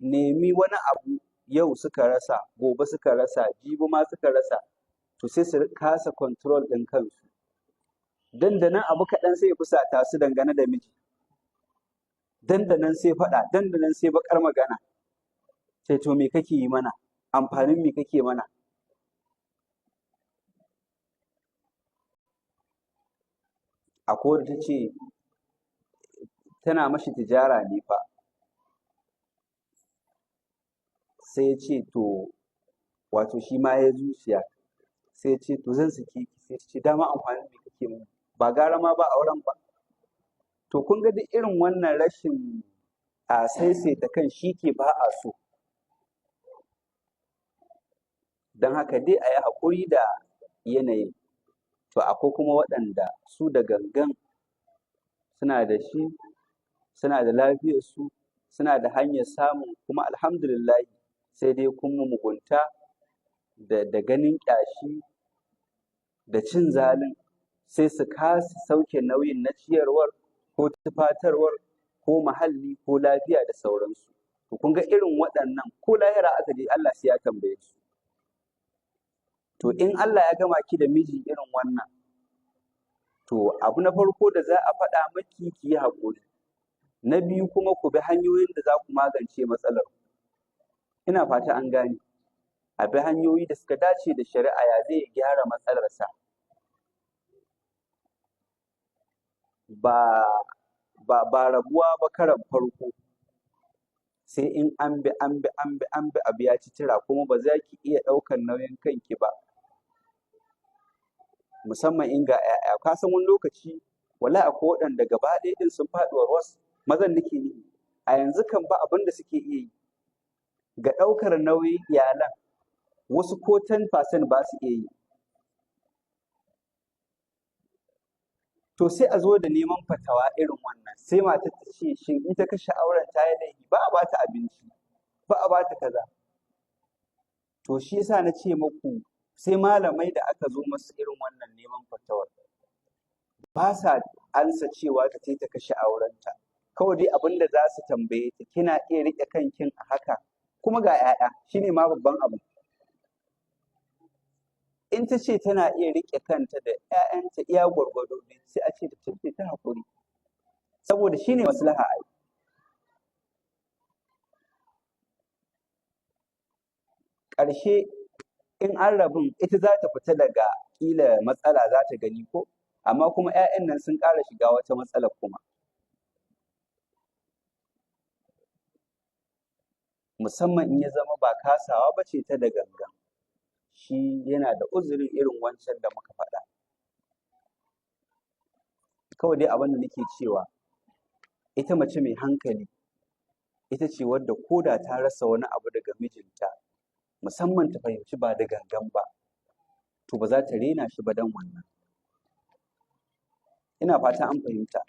nemi wani abu yau suka rasa, gobe suka rasa, jibi ma suka rasa, to sai su kasa control ɗin kansu. Dandanan abu kaɗan sai ya fusata su dangane da miji. Dandanan sai faɗa, dandanan sai baƙar magana. Sai to me kake yi mana? Amfanin me kake mana? Akwai wadda ta ce tana mashi tijara ne fa. Sai ya ce to wato shi ma ya zuciya. Sai ya ce to zan sake ki. Sai ta ce dama amfanin me kake mana? Ba gara ma ba auren ba. To kun ga duk irin wannan rashin a saisaita kan shi ke ba a so. Don haka dai a yi haƙuri da yanayin. To akwai kuma waɗanda su da gangan suna da shi, suna da lafiyarsu, suna da hanyar samun, kuma alhamdulillahi sai dai kuma mugunta da ganin ƙyashi da cin zalin sai su kasa sauke nauyin na ciyarwar ko tufatarwar ko muhalli ko lafiya da sauransu. To kun ga irin waɗannan ko lahira aka je Allah sai ya tambaye su. To in Allah ya gama ki da miji irin wannan, to abu na farko da za a faɗa maki ki yi haƙuri. Na biyu kuma ku bi hanyoyin da za ku magance matsalar. Ina fata an gane. A bi hanyoyi da suka dace da shari'a ya zai gyara matsalarsa. Ba rabuwa ba karon farko. Sai in an bi abu ya ci tira kuma ba za ki iya ɗaukar nauyin kanki ba. Musamman in ga 'ya'ya. Ka san wani lokaci wallahi akwai waɗanda gaba ɗaya ɗin sun faɗi warwas, mazan nake yi. A yanzu kan ba abin da suke iya yi. Ga ɗaukar nauyin iyalan wasu ko 10% ba su iya yi. To sai a zo da neman fatawa irin wannan. Sai matar ta ce shin in ta kashe auren ta yi laifi? Ba a ba ta abinci, ba a ba ta kaza. To shi yasa na ce muku sai malamai da aka zo masu irin wannan neman fatawar ba sa ansa cewa ta ta kashe aurenta. Kawai dai abin da za su tambaye ta, kina iya riƙe kankin a haka? Kuma ga 'ya'ya, shine ma babban abu. In ta ce tana iya riƙe kanta da 'ya'yanta iya gwargwado sai a ce ta haƙuri. Saboda shine maslaha ai. Ƙarshe in an rabun ita za ta fita daga ƙila matsala za ta gani ko, amma kuma 'ya'yan nan sun ƙara shiga wata matsalar kuma. Musamman in ya zama ba kasawa ba ce ta da gangan. Shi yana da uzurin irin wancan da muka faɗa. Kawai dai abin da nake cewa ita mace mai hankali ita ce wadda ko da ta rasa wani abu daga mijinta, musamman ta fahimci ba da gangan ba, to ba za ta rena shi ba don wannan. Ina fata an fahimta.